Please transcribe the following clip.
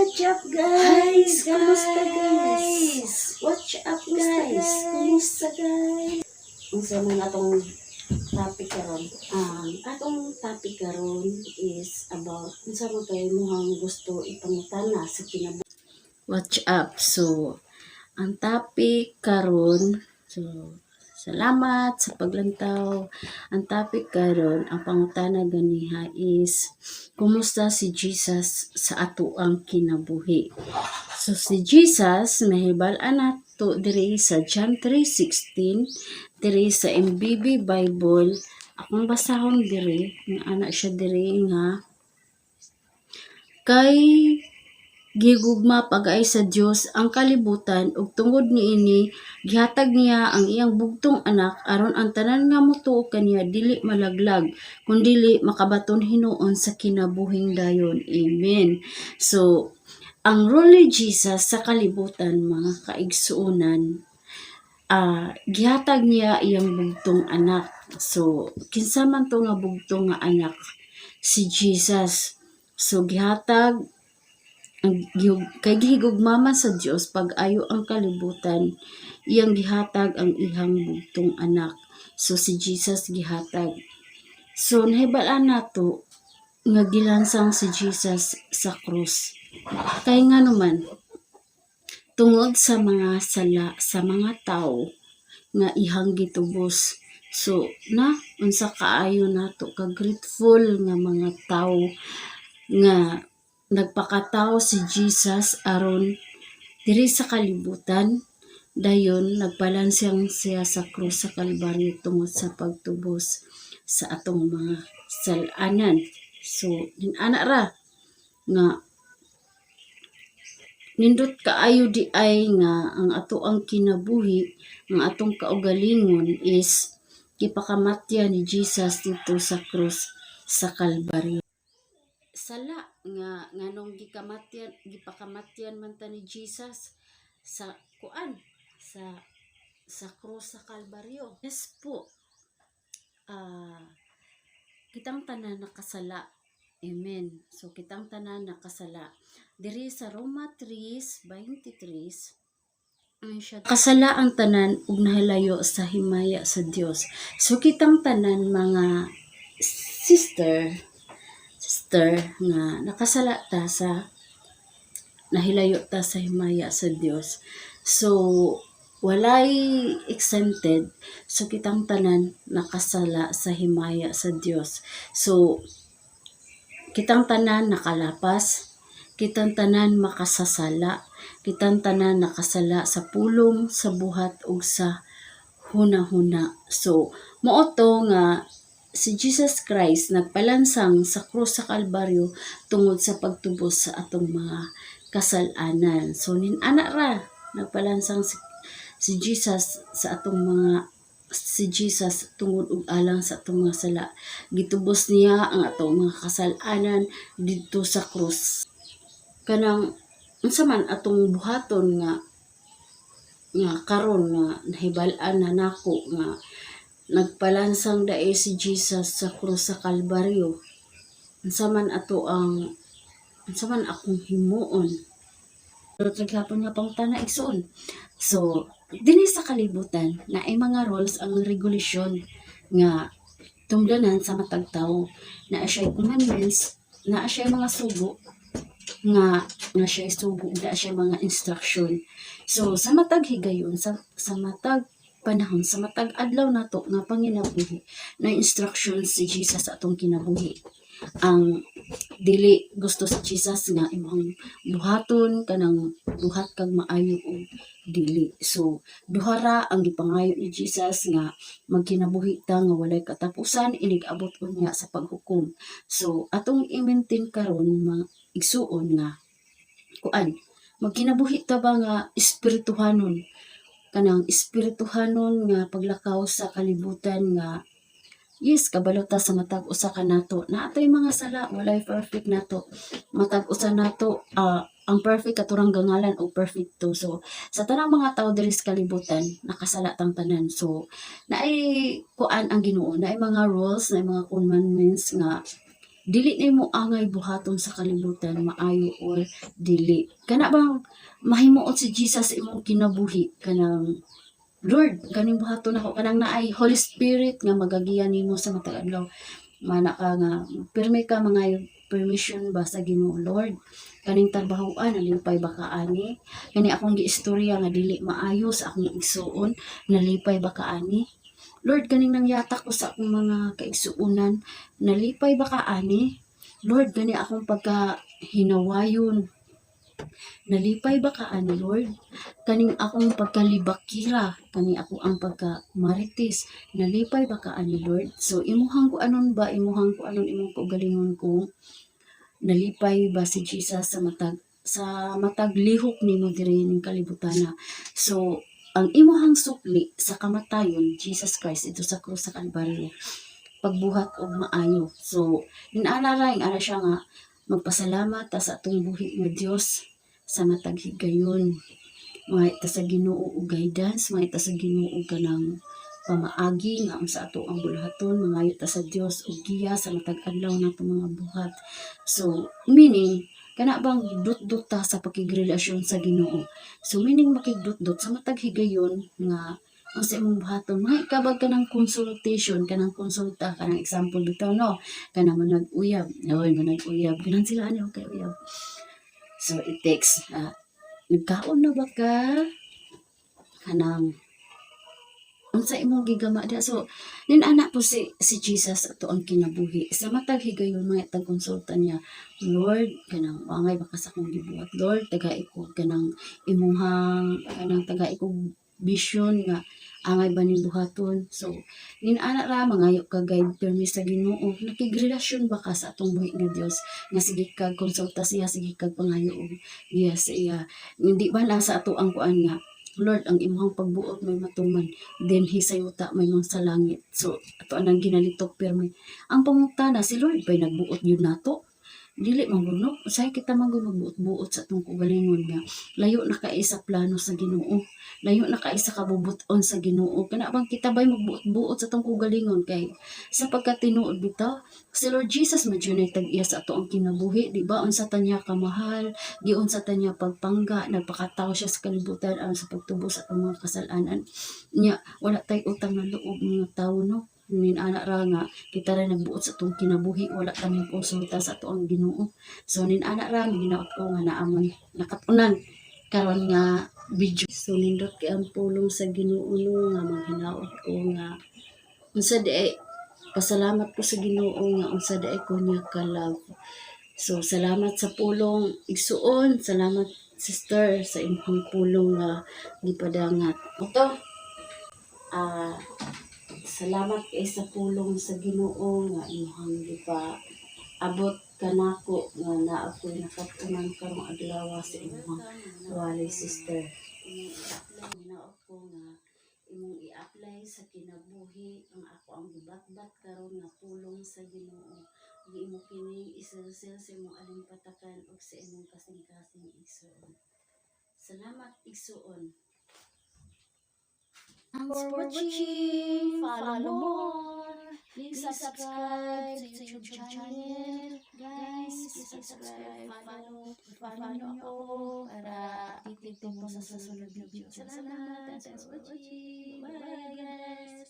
What's up guys? Kumusta guys? What's up guys? Kumusta guys? Unsa man atong topic karon? Atong topic karon is about unsa man kay mohang gusto ipangutana sa kinabuhi. What's up? So, ang topic karon, salamat sa paglantaw. Ang topic karon, ang pangutana ganiha is kumusta si Jesus sa ato ang kinabuhi? So si Jesus mahibal-an nato diri sa John 3:16 diri sa MBB Bible. Akong basahon diri nga ana siya diri nga kay gigugma pag-ay sa Dios ang kalibutan ug tungod niini gihatag niya ang iyang bugtong anak aron ang tanan nga motuo kaniya dili malaglag kundi makabaton hinuon sa kinabuhing dayon. Amen. So ang role ni Jesus sa kalibutan mga kaigsuonan, gihatag niya iyang bugtong anak. So kinsa man to nga bugtong nga anak? Si Jesus. So gihatag kay gihigugmaman sa Dios pag-ayo ang kalibutan, iyang gihatag ang ihang bugtong anak. So si Jesus gihatag. So nahibal-an nato nga gilansang si Jesus sa krus. Kay nga naman tungod sa mga sala sa mga tao nga ihang gitubos. So unsa kaayo nato ka grateful nga mga tao nga nagpakatao si Jesus aron diri sa kalibutan dayon nagpalansang siya sa krus sa Kalbaryo tungod sa pagtubos sa atong mga sal-anan. So ana ra nga nindot kaayo di ay nga ang ato ang kinabuhi, ang atong kaugalingon is gipakamatyan ni Jesus dito sa krus sa Kalbaryo. Sala nga nganong gipakamatyan man ta ni Jesus sa sa krus sa Kalbaryo. Yes po. Kitang tanan nakasala. Amen. So kitang tanan nakasala. Diri sa Roma 3:23 kasala ang tanan ug nahilayo sa himaya sa Dios. So kitang tanan mga sister nga nakasala ta sa nahilayo ta sa himaya sa Dios. So walay exempted. So kitang tanan nakasala sa himaya sa Dios. So kitang tanan nakalapas, kitang tanan makasasala, kitang tanan nakasala sa pulong, sa buhat ug sa hunahuna. So mao to nga si Jesus Christ nagpalansang sa krus sa Kalbaryo tungod sa pagtubos sa atong mga kasalanan. So ana ra nagpalansang si Jesus sa atong mga tungod og alang sa atong mga sala. Gitubos niya ang atong mga kasalanan dito sa krus. Kanang unsa man atong buhaton nga karon nga nahibal-an na nako nga nagpalansang dae si Jesus sa krus sa Kalbaryo. Unsa man akong himuon. Pero gihapon nga pangutana igsoon. So dinhi sa kalibutan na ay mga rules ang regulasyon nga tungdanan sa matag tawo, na siya commandments, na siya mga sugo nga siya sugo, na siya mga instruction. So sa matag higayon, sa matag panahon, sa matag adlaw nato nga panginabuhi, na instruction si Jesus sa atong kinabuhi. Ang dili gusto si Jesus nga imong buhaton kanang buhat kag maayo o dili. So duha ra ang gipangayo ni Jesus nga magkinabuhi ta nga walay katapusan inig abot unya sa paghukom. So atong i-maintain karon mga igsuon nga magkinabuhi ta ba nga espirituhanon, kanang espirituhanon nga paglakaw sa kalibutan nga yes, kabalo ta sa matag usa ka nato. Naatoy mga sala, walay perfect nato. Matag usa nato, ang perfect katurang gangalan o perfecto. So sa tanang mga tao diri sa kalibutan, nakasala tang tanan. So naay kuan ang Ginoo, naay mga rules, naay mga commandments nga dili nimo angay buhaton sa kalibutan maayo or dili. Kana bang mahimuot si Jesus sa imong kinabuhi kanang Lord, kaning buhaton ako kanang naay Holy Spirit nga magagiyan nimo sa matag adlaw. Mana ka nga pirmi ka mga permission ba sa Ginoo Lord. Kaning trabahoan nalipay ba kaani? Kani akong giistorya nga dili maayo sa akong igsuon, nalipay ba kaani? Lord, kaning nangyatak ko sa akong mga kaigsuunan, nalipay ba kaani? Lord, gani akong pagka hinawayon, nalipay ba kaani Lord? Kaning akong pagkalibakira, kani ako ang pagkamarites, nalipay ba kaani Lord? So imuhang ko anon ba, imuhang ko anon imong kaugalingon ko, nalipay ba si Jesus sa matag lihok nimo diri ning kalibutana. So ang imuhang sukli sa kamatayon Jesus Christ ito sa krus sa Kalbaryo pagbuhat og maayo. So inanaray ana siya nga magpasalamat ta sa atong buhi nga Dios sa matag higayon. Mga ita sa Ginoo og guidance, mga ita sa Ginoo kanang pamaagi nga sa ato ang bulahaton, mga ita sa Dios og giya sa matag adlaw nato mga buhat. So meaning kana bang dut-dut ta sa pakigrelasyon sa Ginoo. So meaning makigdut-dut sa matag higayon nga ang sa imong buhaton, mga ikabag ka ng consultation, kanang konsulta, kanang example bitaw no, kanang manag-uyab, oy manag-uyab, ganun sila ano kay uyab. So it takes, nagkaon na ba ka? Kanang, unsa imong gigama diha. So, nin ana po si Jesus ato ang kinabuhi. Sa matag higayon mga tag konsulta niya, Lord, kanang wangay baka sa akong gibuhat. Lord, tagai ko kanang imuhang kanang tagai ko vision nga angay ba ning buhaton. So, nin ana ra mangayo ka guide permi sa Ginoo. Nakigrelasyon ba ka sa atong buhi nga Dios? Nga sige kag konsulta siya, sige kag pangayo og iya sa iya. Hindi ba na sa ato ang kuan nga Lord, ang imong pagbuot may matuman, then hisayuta may mga sa langit. So, ato anang ginalitok permi. Ang pangutana, si Lord ba'y nagbuot yun nato? Dili mangunok. Usahay kita magbuot-buot sa atong kugalingon nga. Layo na kay sa plano sa Ginoo. Layo na kay sa kabubuton sa Ginoo. Kana bang kita ba'y magbuot-buot sa atong kugalingon kay sa pagkatinuod bitaw. Si Lord Jesus madunay tag-iya sa ato ang kinabuhi, di ba? Unsa ta niya kamahal, giunsa ta niya pagpangga, nagpakataw siya sa kalibutan aron sa pagtubo sa atong mga kasalanan. Nya wala tay utang na loob mga tawo no. Nin ana ra nga kita ra nagbuot sa atong kinabuhi, wala kami konsulta sa ato ang Ginoo. So nin ana ra ginaot ko nga naamon nakatunan karon nga video. So nindot kay ang pulong sa Ginoo no nga maghinaot ko nga unsa di pasalamat ko sa Ginoo nga unsa di ko niya ka love. So salamat sa pulong igsuon, salamat sister sa imong pulong nga gipadangat. Ito salamat kay sa pulong sa Ginoo nga imong gipa abot kanako nga naa ko'y nakatunan karong adlaw sa imong wali sister. Hinaot ko nga imong i-apply sa kinabuhi ang ako ang gibatbat karon nga pulong sa Ginoo. Di mo kini iselsil sa imong alimpatakan ug sa imong kasing-kasing igsuon. Salamat igsuon. Thanks for watching. Follow more. Please subscribe to YouTube channel. Guys, please subscribe. Follow nyo ako para updated mo sa susunod na video. Salamat. Thanks for watching. Bye guys.